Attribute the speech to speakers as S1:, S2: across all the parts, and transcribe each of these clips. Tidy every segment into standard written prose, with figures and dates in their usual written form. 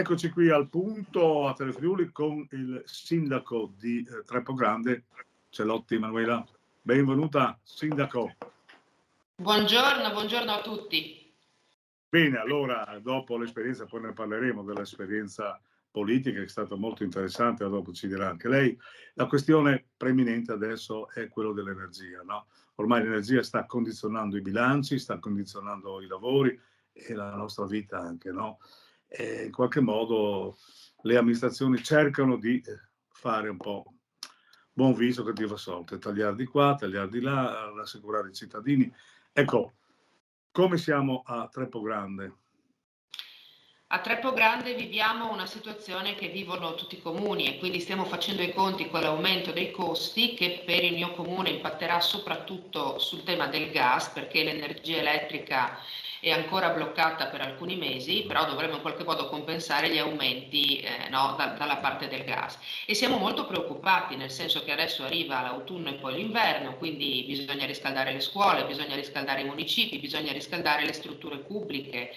S1: Eccoci qui al punto a Telefriuli con il sindaco di Trepogrande, Celotti Emanuela. Benvenuta, sindaco.
S2: Buongiorno, buongiorno a tutti.
S1: Bene, allora dopo l'esperienza, poi ne parleremo dell'esperienza politica che è stata molto interessante, dopo ci dirà anche lei. La questione preeminente adesso è quello dell'energia, no? Ormai l'energia sta condizionando i bilanci, sta condizionando i lavori e la nostra vita anche, no? E in qualche modo le amministrazioni cercano di fare un po' buon viso cattiva sorte, tagliare di qua, tagliare di là, rassicurare i cittadini. Ecco, come siamo a Trepogrande?
S2: A Trepogrande viviamo una situazione che vivono tutti i comuni e quindi stiamo facendo i conti con l'aumento dei costi che per il mio comune impatterà soprattutto sul tema del gas, perché l'energia elettrica è ancora bloccata per alcuni mesi, però dovremo in qualche modo compensare gli aumenti dalla parte del gas. E siamo molto preoccupati, nel senso che adesso arriva l'autunno e poi l'inverno, quindi bisogna riscaldare le scuole, bisogna riscaldare i municipi, bisogna riscaldare le strutture pubbliche,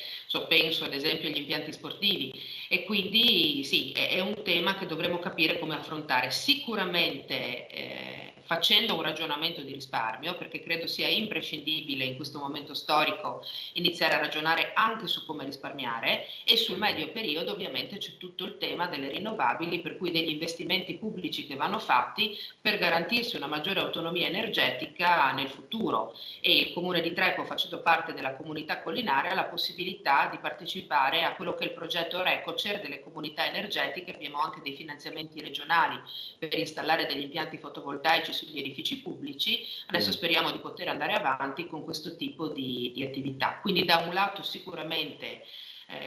S2: penso ad esempio agli impianti sportivi, e quindi sì, è un tema che dovremo capire come affrontare. Sicuramente facendo un ragionamento di risparmio, perché credo sia imprescindibile in questo momento storico iniziare a ragionare anche su come risparmiare, e sul medio periodo ovviamente c'è tutto il tema delle rinnovabili, per cui degli investimenti pubblici che vanno fatti per garantirsi una maggiore autonomia energetica nel futuro, e il comune di Trepo, facendo parte della comunità collinare, ha la possibilità di partecipare a quello che è il progetto RECOCER delle comunità energetiche. Abbiamo anche dei finanziamenti regionali per installare degli impianti fotovoltaici sugli edifici pubblici. Adesso speriamo di poter andare avanti con questo tipo di attività. Quindi da un lato sicuramente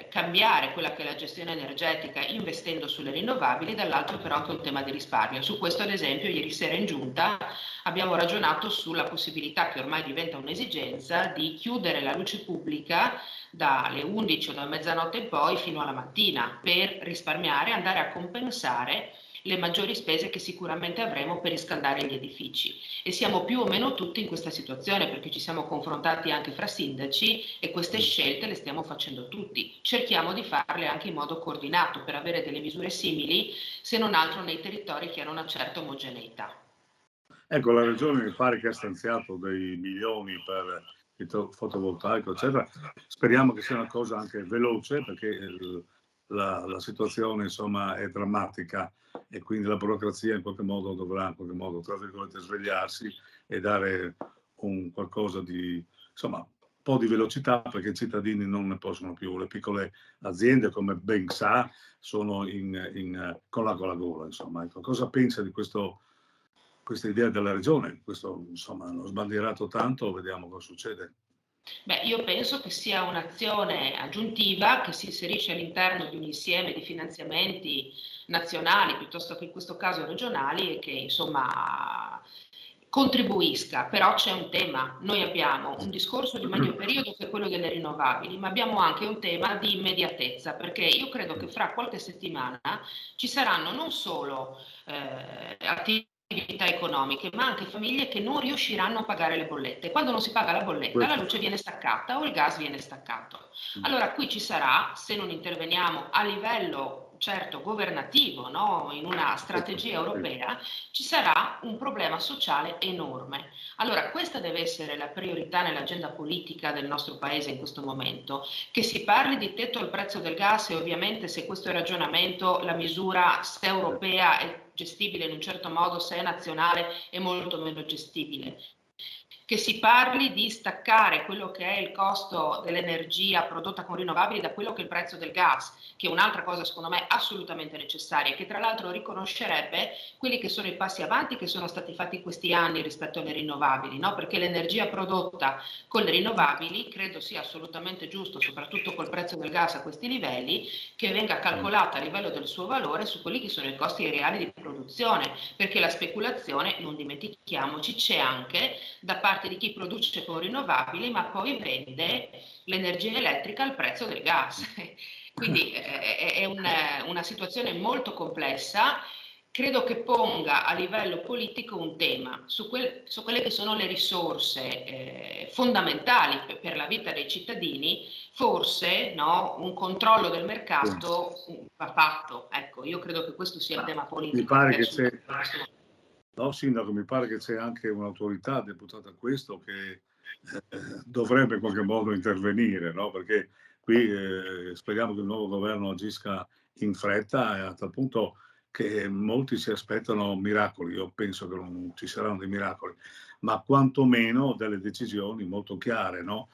S2: cambiare quella che è la gestione energetica investendo sulle rinnovabili, dall'altro però anche un tema di risparmio. Su questo ad esempio ieri sera in giunta abbiamo ragionato sulla possibilità, che ormai diventa un'esigenza, di chiudere la luce pubblica dalle 11 o da mezzanotte in poi fino alla mattina, per risparmiare e andare a compensare le maggiori spese che sicuramente avremo per riscaldare gli edifici. E siamo più o meno tutti in questa situazione, perché ci siamo confrontati anche fra sindaci e queste scelte le stiamo facendo tutti. Cerchiamo di farle anche in modo coordinato per avere delle misure simili, se non altro nei territori che hanno una certa omogeneità.
S1: Ecco, la Regione mi pare che ha stanziato dei milioni per il fotovoltaico, eccetera. Speriamo che sia una cosa anche veloce, perché la situazione insomma è drammatica e quindi la burocrazia in qualche modo dovrà, tra virgolette, svegliarsi e dare un qualcosa di, insomma, un po' di velocità, perché i cittadini non ne possono più. Le piccole aziende, come ben sa, sono con l'acqua alla gola, insomma. Ecco, cosa pensa di questa idea della regione? Questo insomma hanno sbandierato tanto, vediamo cosa succede.
S2: Beh, io penso che sia un'azione aggiuntiva che si inserisce all'interno di un insieme di finanziamenti nazionali piuttosto che in questo caso regionali, e che insomma contribuisca. Però c'è un tema: noi abbiamo un discorso di medio periodo che è quello delle rinnovabili, ma abbiamo anche un tema di immediatezza, perché io credo che fra qualche settimana ci saranno non solo attività economiche, ma anche famiglie che non riusciranno a pagare le bollette. Quando non si paga la bolletta, la luce viene staccata o il gas viene staccato. Allora qui ci sarà, se non interveniamo a livello certo governativo, no? In una strategia europea, ci sarà un problema sociale enorme. Allora questa deve essere la priorità nell'agenda politica del nostro paese in questo momento. Che si parli di tetto al prezzo del gas, e ovviamente, se questo è il ragionamento, la misura, se europea, è gestibile in un certo modo, se è nazionale è molto meno gestibile. Che si parli di staccare quello che è il costo dell'energia prodotta con rinnovabili da quello che è il prezzo del gas, che è un'altra cosa secondo me assolutamente necessaria, che tra l'altro riconoscerebbe quelli che sono i passi avanti che sono stati fatti in questi anni rispetto alle rinnovabili, no? Perché l'energia prodotta con le rinnovabili credo sia assolutamente giusto, soprattutto col prezzo del gas a questi livelli, che venga calcolata a livello del suo valore su quelli che sono i costi reali di produzione, perché la speculazione, non dimentichiamoci, c'è anche da parte di chi produce con rinnovabili ma poi vende l'energia elettrica al prezzo del gas. Quindi è una situazione molto complessa, credo che ponga a livello politico un tema su quelle che sono le risorse fondamentali per la vita dei cittadini. Forse, no, un controllo del mercato va fatto. Ecco, io credo che questo sia il tema politico.
S1: Mi pare che c'è, no, Sindaco, mi pare che c'è anche un'autorità deputata a questo che dovrebbe in qualche modo intervenire, no? Perché qui speriamo che il nuovo governo agisca in fretta, e a tal punto che molti si aspettano miracoli. Io penso che non ci saranno dei miracoli, ma quantomeno delle decisioni molto chiare, no?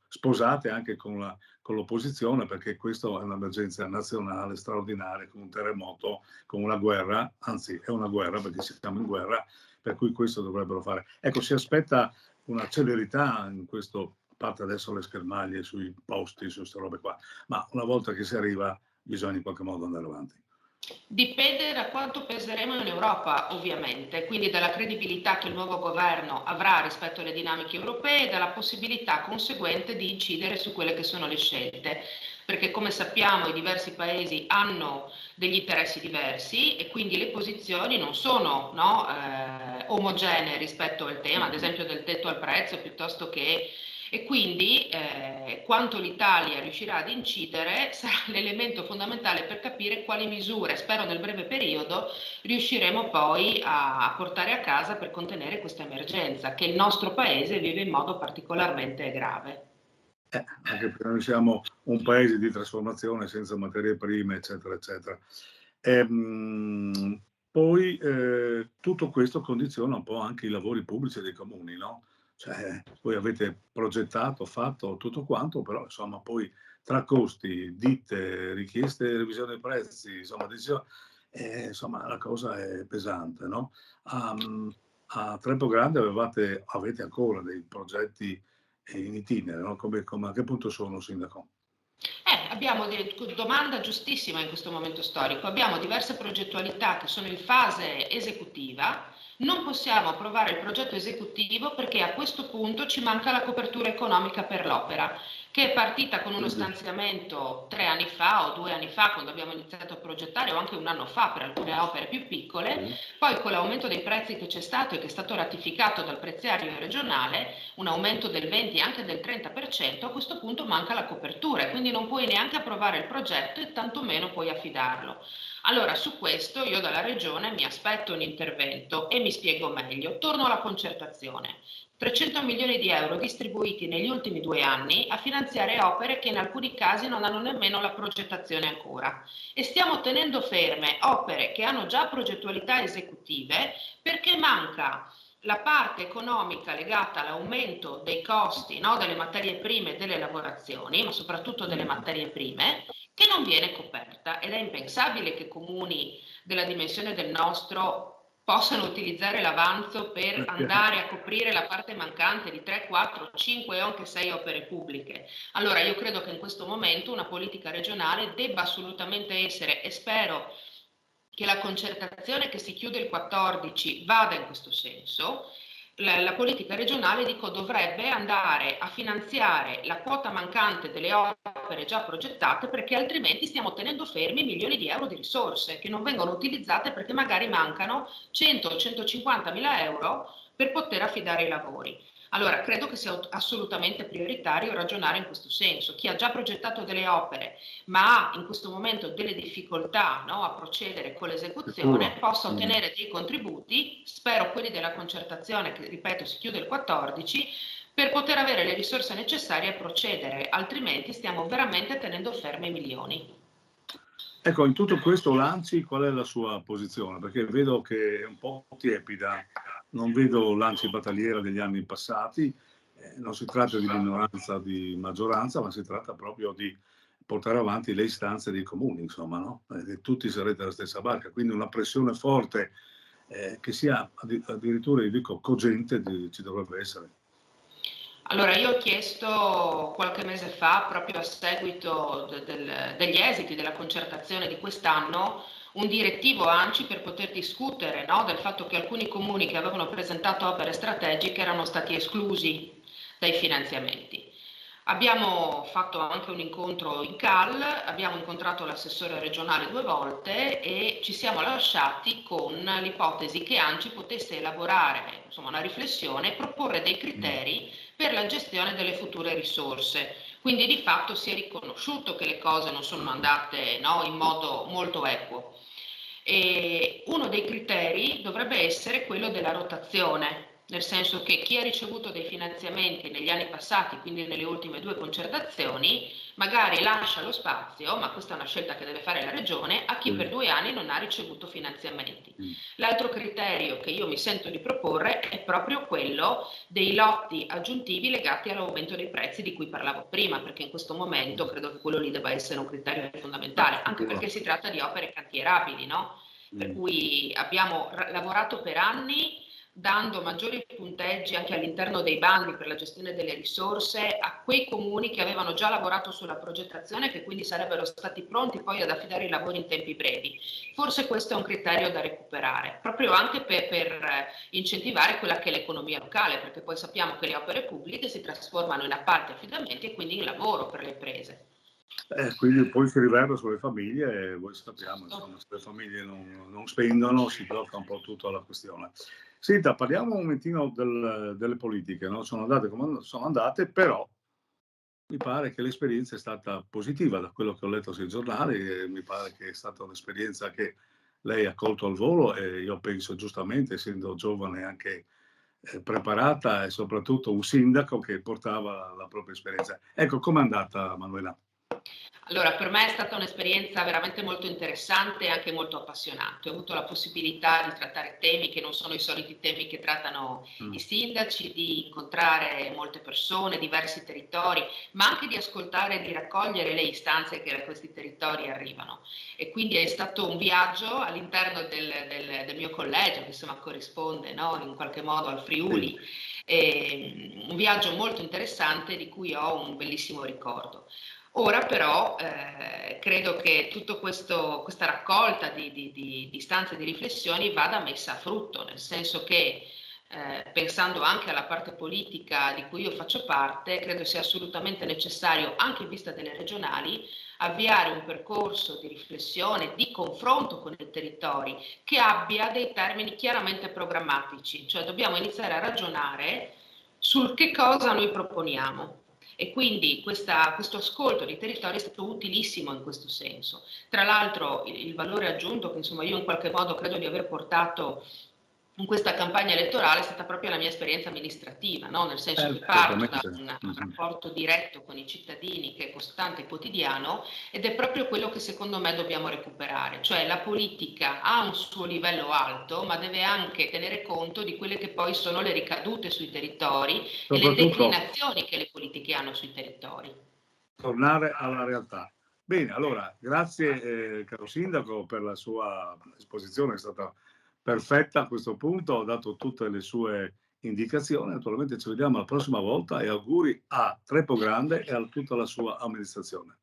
S1: Sposate anche con l'opposizione, perché questa è un'emergenza nazionale straordinaria, con un terremoto, con una guerra, anzi è una guerra perché siamo in guerra, per cui questo dovrebbero fare. Ecco, si aspetta una celerità in questo, a parte adesso le schermaglie sui posti, su queste robe qua, ma una volta che si arriva bisogna in qualche modo andare avanti.
S2: Dipende da quanto peseremo in Europa, ovviamente, quindi dalla credibilità che il nuovo governo avrà rispetto alle dinamiche europee e dalla possibilità conseguente di incidere su quelle che sono le scelte, perché come sappiamo i diversi paesi hanno degli interessi diversi e quindi le posizioni non sono, no, omogenee rispetto al tema, ad esempio del tetto al prezzo, piuttosto che... E quindi quanto l'Italia riuscirà ad incidere sarà l'elemento fondamentale per capire quali misure, spero nel breve periodo, riusciremo poi a portare a casa per contenere questa emergenza che il nostro Paese vive in modo particolarmente grave.
S1: Anche perché noi siamo un paese di trasformazione senza materie prime, eccetera, eccetera. Poi tutto questo condiziona un po' anche i lavori pubblici dei comuni, no? Cioè, voi avete progettato, fatto tutto quanto, però insomma poi tra costi, ditte, richieste, revisione dei prezzi, insomma, insomma la cosa è pesante, no? A Trempo Grande avete ancora dei progetti in itinere, no? A che punto sono, Sindaco?
S2: Abbiamo domanda giustissima in questo momento storico. Abbiamo diverse progettualità che sono in fase esecutiva. Non possiamo approvare il progetto esecutivo perché a questo punto ci manca la copertura economica per l'opera, che è partita con uno stanziamento 3 anni fa o 2 anni fa, quando abbiamo iniziato a progettare, o anche un anno fa per alcune opere più piccole. Poi con l'aumento dei prezzi che c'è stato e che è stato ratificato dal preziario regionale, un aumento del 20 e anche del 30%, a questo punto manca la copertura e quindi non puoi neanche approvare il progetto e tantomeno puoi affidarlo. Allora, su questo io dalla Regione mi aspetto un intervento e mi spiego meglio. Torno alla concertazione. 300 milioni di euro distribuiti negli ultimi 2 anni a finanziare opere che in alcuni casi non hanno nemmeno la progettazione ancora. E stiamo tenendo ferme opere che hanno già progettualità esecutive perché manca la parte economica legata all'aumento dei costi, no, delle materie prime e delle lavorazioni, ma soprattutto delle materie prime, che non viene coperta ed è impensabile che comuni della dimensione del nostro possano utilizzare l'avanzo per andare a coprire la parte mancante di 3, 4, 5 o anche 6 opere pubbliche. Allora io credo che in questo momento una politica regionale debba assolutamente essere, e spero che la concertazione che si chiude il 14 vada in questo senso. La politica regionale, dico, dovrebbe andare a finanziare la quota mancante delle opere già progettate, perché altrimenti stiamo tenendo fermi milioni di euro di risorse che non vengono utilizzate perché magari mancano 100 o 150 mila euro per poter affidare i lavori. Allora, credo che sia assolutamente prioritario ragionare in questo senso. Chi ha già progettato delle opere ma ha in questo momento delle difficoltà, no, a procedere con l'esecuzione, possa ottenere dei contributi, spero quelli della concertazione che, ripeto, si chiude il 14, per poter avere le risorse necessarie a procedere, altrimenti stiamo veramente tenendo fermi milioni.
S1: Ecco, in tutto questo l'ANCI qual è la sua posizione? Perché vedo che è un po' tiepida, non vedo l'ANCI battagliera degli anni passati, non si tratta di minoranza, di maggioranza, ma si tratta proprio di portare avanti le istanze dei comuni, insomma, no? Tutti sarete alla stessa barca, quindi una pressione forte che sia addirittura, io dico, cogente, ci dovrebbe essere.
S2: Allora, io ho chiesto qualche mese fa, proprio a seguito degli esiti della concertazione di quest'anno, un direttivo ANCI per poter discutere, no, del fatto che alcuni comuni che avevano presentato opere strategiche erano stati esclusi dai finanziamenti. Abbiamo fatto anche un incontro in CAL, abbiamo incontrato l'assessore regionale 2 volte e ci siamo lasciati con l'ipotesi che ANCI potesse elaborare, insomma, una riflessione e proporre dei criteri per la gestione delle future risorse. Quindi di fatto si è riconosciuto che le cose non sono andate, no, in modo molto equo. E uno dei criteri dovrebbe essere quello della rotazione, nel senso che chi ha ricevuto dei finanziamenti negli anni passati, quindi nelle ultime 2 concertazioni, magari lascia lo spazio, ma questa è una scelta che deve fare la Regione, a chi per 2 anni non ha ricevuto finanziamenti. L'altro criterio che io mi sento di proporre è proprio quello dei lotti aggiuntivi legati all'aumento dei prezzi di cui parlavo prima, perché in questo momento credo che quello lì debba essere un criterio fondamentale, anche perché si tratta di opere cantierabili, no? Per cui abbiamo lavorato per anni dando maggiori punteggi anche all'interno dei bandi per la gestione delle risorse a quei comuni che avevano già lavorato sulla progettazione e che quindi sarebbero stati pronti poi ad affidare i lavori in tempi brevi. Forse questo è un criterio da recuperare, proprio anche per incentivare quella che è l'economia locale, perché poi sappiamo che le opere pubbliche si trasformano in appalti, affidamenti e quindi in lavoro per le imprese.
S1: Quindi poi si riverbera sulle famiglie e voi sappiamo, insomma, se le famiglie non spendono si blocca un po' tutta la questione. Senta, parliamo un momentino delle politiche, no? Sono andate come sono andate, però mi pare che l'esperienza è stata positiva da quello che ho letto sui giornali, e mi pare che è stata un'esperienza che lei ha colto al volo e io penso giustamente, essendo giovane anche preparata e soprattutto un sindaco che portava la propria esperienza. Ecco, com'è andata, Manuela?
S2: Allora, per me è stata un'esperienza veramente molto interessante e anche molto appassionante. Ho avuto la possibilità di trattare temi che non sono i soliti temi che trattano i sindaci, di incontrare molte persone, diversi territori, ma anche di ascoltare e di raccogliere le istanze che da questi territori arrivano. E quindi è stato un viaggio all'interno del mio collegio, che insomma corrisponde, no, in qualche modo al Friuli. Un viaggio molto interessante di cui ho un bellissimo ricordo. Ora però credo che tutta questa raccolta di istanze e di riflessioni vada messa a frutto, nel senso che pensando anche alla parte politica di cui io faccio parte, credo sia assolutamente necessario, anche in vista delle regionali, avviare un percorso di riflessione, di confronto con i territori che abbia dei termini chiaramente programmatici, cioè dobbiamo iniziare a ragionare sul che cosa noi proponiamo. E quindi questo ascolto dei territori è stato utilissimo in questo senso. Tra l'altro il valore aggiunto che insomma io in qualche modo credo di aver portato in questa campagna elettorale è stata proprio la mia esperienza amministrativa, no? Nel senso che parto da un rapporto diretto con i cittadini che è costante e quotidiano ed è proprio quello che secondo me dobbiamo recuperare, cioè la politica ha un suo livello alto ma deve anche tenere conto di quelle che poi sono le ricadute sui territori e le declinazioni che le politiche hanno sui territori.
S1: Tornare alla realtà. Bene, allora, grazie caro Sindaco per la sua esposizione, è stata perfetta a questo punto, ho dato tutte le sue indicazioni, naturalmente ci vediamo la prossima volta e auguri a Trepogrande e a tutta la sua amministrazione.